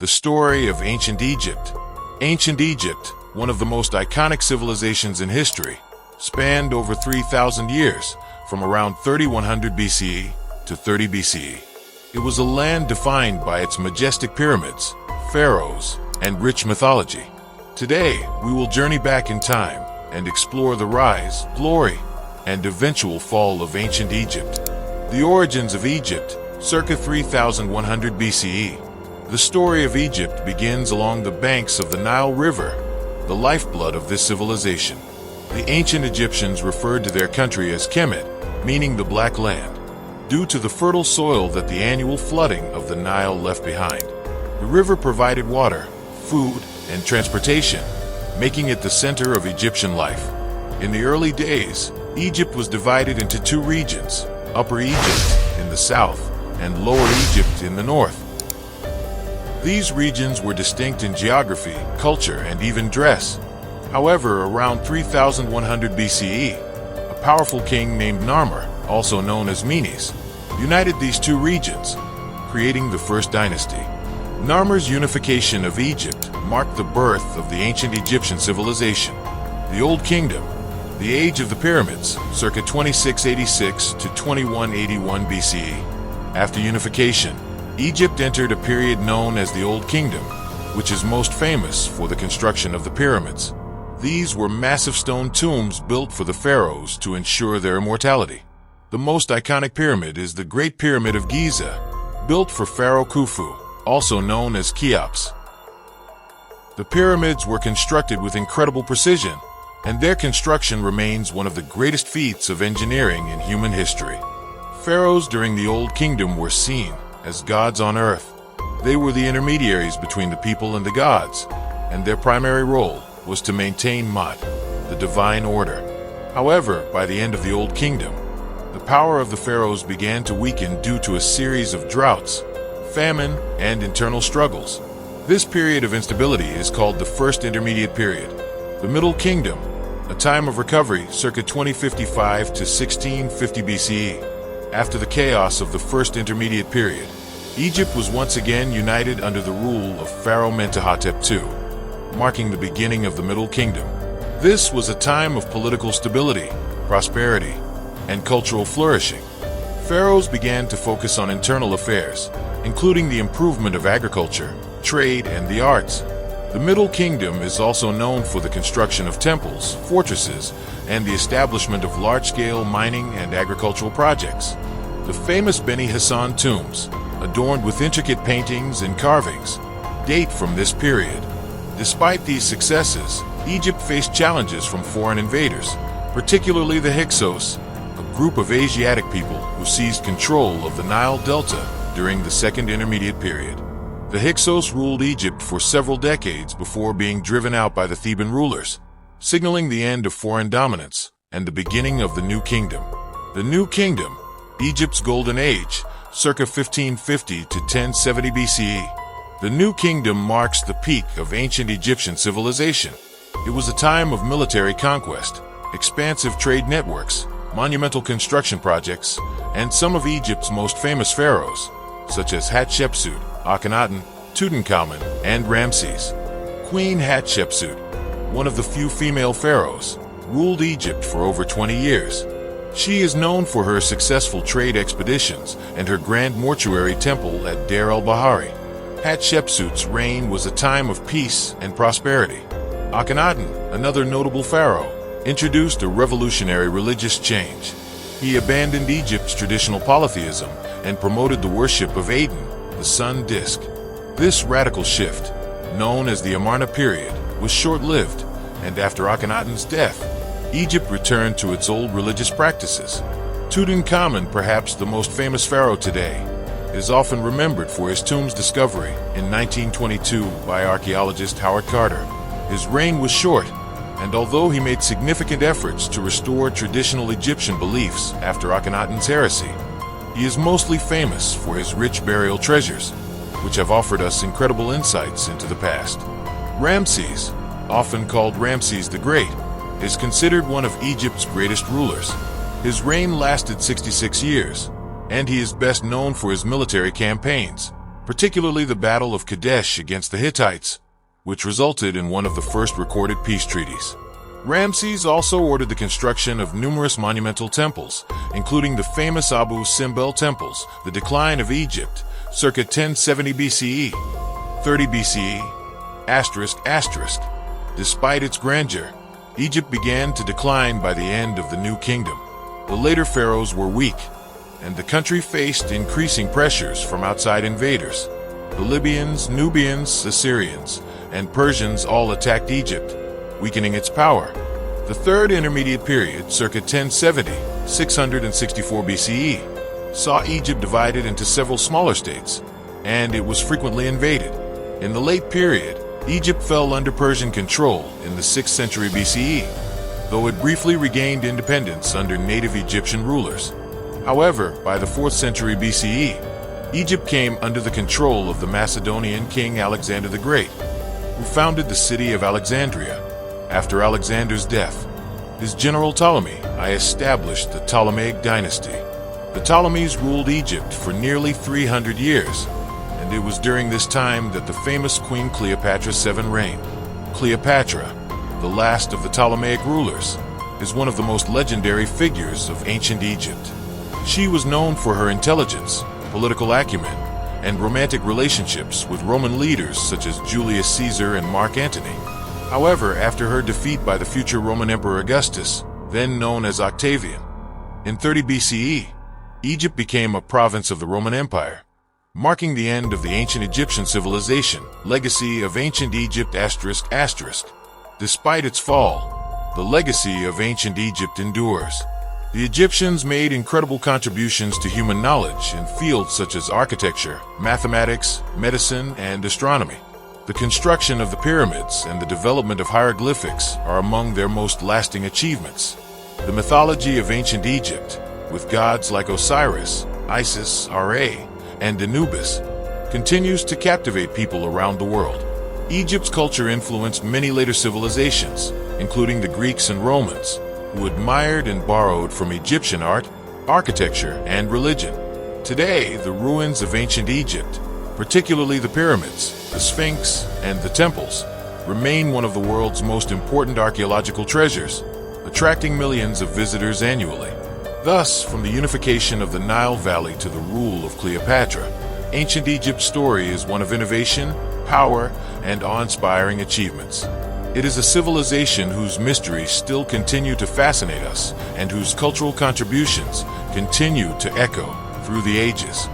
The story of ancient Egypt. Ancient Egypt, one of the most iconic civilizations in history, spanned over 3,000 years, from around 3100 BCE to 30 BCE. It was a land defined by its majestic pyramids, pharaohs, and rich mythology. Today, we will journey back in time and explore the rise, glory, and eventual fall of ancient Egypt. The origins of Egypt, circa 3100 BCE. The story of Egypt begins along the banks of the Nile River, the lifeblood of this civilization. The ancient Egyptians referred to their country as Kemet, meaning the Black Land, due to the fertile soil that the annual flooding of the Nile left behind. The river provided water, food, and transportation, making it the center of Egyptian life. In the early days, Egypt was divided into two regions, Upper Egypt in the south and Lower Egypt in the north. These regions were distinct in geography, culture, and even dress. However, around 3100 BCE, a powerful king named Narmer, also known as Menes, united these two regions, creating the First Dynasty. Narmer's unification of Egypt marked the birth of the ancient Egyptian civilization. The Old Kingdom, the age of the pyramids, circa 2686 to 2181 BCE. After unification, Egypt entered a period known as the Old Kingdom, which is most famous for the construction of the pyramids. These were massive stone tombs built for the pharaohs to ensure their immortality. The most iconic pyramid is the Great Pyramid of Giza, built for Pharaoh Khufu, also known as Cheops. The pyramids were constructed with incredible precision, and their construction remains one of the greatest feats of engineering in human history. Pharaohs during the Old Kingdom were seen as gods on earth. They were the intermediaries between the people and the gods, and their primary role was to maintain Ma'at, the divine order. However, by the end of the Old Kingdom, the power of the pharaohs began to weaken due to a series of droughts, famine, and internal struggles. This period of instability is called the First Intermediate Period. The Middle Kingdom, a time of recovery circa 2055 to 1650 BCE. After the chaos of the First Intermediate Period, Egypt was once again united under the rule of Pharaoh Mentuhotep II, marking the beginning of the Middle Kingdom. This was a time of political stability, prosperity, and cultural flourishing. Pharaohs began to focus on internal affairs, including the improvement of agriculture, trade, and the arts. The Middle Kingdom is also known for the construction of temples, fortresses, and the establishment of large-scale mining and agricultural projects. The famous Beni Hassan tombs, adorned with intricate paintings and carvings, date from this period. Despite these successes, Egypt faced challenges from foreign invaders, particularly the Hyksos, a group of Asiatic people who seized control of the Nile Delta during the Second Intermediate Period. The Hyksos ruled Egypt for several decades before being driven out by the Theban rulers, signaling the end of foreign dominance and the beginning of the New Kingdom. The New Kingdom, Egypt's Golden Age, circa 1550 to 1070 BCE. The New Kingdom marks the peak of ancient Egyptian civilization. It was a time of military conquest, expansive trade networks, monumental construction projects, and some of Egypt's most famous pharaohs, such as Hatshepsut, Akhenaten, Tutankhamun, and Ramses. Queen Hatshepsut, one of the few female pharaohs, ruled Egypt for over 20 years. She is known for her successful trade expeditions and her grand mortuary temple at Deir el-Bahari. Hatshepsut's reign was a time of peace and prosperity. Akhenaten, another notable pharaoh, introduced a revolutionary religious change. He abandoned Egypt's traditional polytheism and promoted the worship of Aten, the sun disk. This radical shift, known as the Amarna period, was short-lived, and after Akhenaten's death, Egypt returned to its old religious practices. Tutankhamun, perhaps the most famous pharaoh today, is often remembered for his tomb's discovery in 1922 by archaeologist Howard Carter. His reign was short, and although he made significant efforts to restore traditional Egyptian beliefs after Akhenaten's heresy, he is mostly famous for his rich burial treasures, which have offered us incredible insights into the past. Ramses, often called Ramses the Great, is considered one of Egypt's greatest rulers. His reign lasted 66 years, and he is best known for his military campaigns, particularly the Battle of Kadesh against the Hittites, which resulted in one of the first recorded peace treaties. Ramses also ordered the construction of numerous monumental temples, including the famous Abu Simbel temples. The decline of Egypt, circa 1070 BCE, 30 BCE, ***. Despite its grandeur, Egypt began to decline by the end of the New Kingdom. The later pharaohs were weak, and the country faced increasing pressures from outside invaders. The Libyans, Nubians, Assyrians, and Persians all attacked Egypt, weakening its power. The third intermediate period, circa 1070, 664 BCE, saw Egypt divided into several smaller states, and it was frequently invaded. In the late period, Egypt fell under Persian control in the 6th century BCE, though it briefly regained independence under native Egyptian rulers. However, by the 4th century BCE, Egypt came under the control of the Macedonian king Alexander the Great, who founded the city of Alexandria. After Alexander's death, his general Ptolemy I established the Ptolemaic dynasty. The Ptolemies ruled Egypt for nearly 300 years, and it was during this time that the famous Queen Cleopatra VII reigned. Cleopatra, the last of the Ptolemaic rulers, is one of the most legendary figures of ancient Egypt. She was known for her intelligence, political acumen, and romantic relationships with Roman leaders such as Julius Caesar and Mark Antony. However, after her defeat by the future Roman Emperor Augustus, then known as Octavian, in 30 BCE, Egypt became a province of the Roman Empire, marking the end of the ancient Egyptian civilization. Legacy of ancient Egypt ***. Despite its fall, the legacy of ancient Egypt endures. The Egyptians made incredible contributions to human knowledge in fields such as architecture, mathematics, medicine, and astronomy. The construction of the pyramids and the development of hieroglyphics are among their most lasting achievements. The mythology of ancient Egypt, with gods like Osiris, Isis, Ra, and Anubis, continues to captivate people around the world. Egypt's culture influenced many later civilizations, including the Greeks and Romans, who admired and borrowed from Egyptian art, architecture, and religion. Today, the ruins of ancient Egypt, particularly the pyramids, the Sphinx, and the temples, remain one of the world's most important archaeological treasures, attracting millions of visitors annually. Thus, from the unification of the Nile Valley to the rule of Cleopatra, ancient Egypt's story is one of innovation, power, and awe-inspiring achievements. It is a civilization whose mysteries still continue to fascinate us and whose cultural contributions continue to echo through the ages.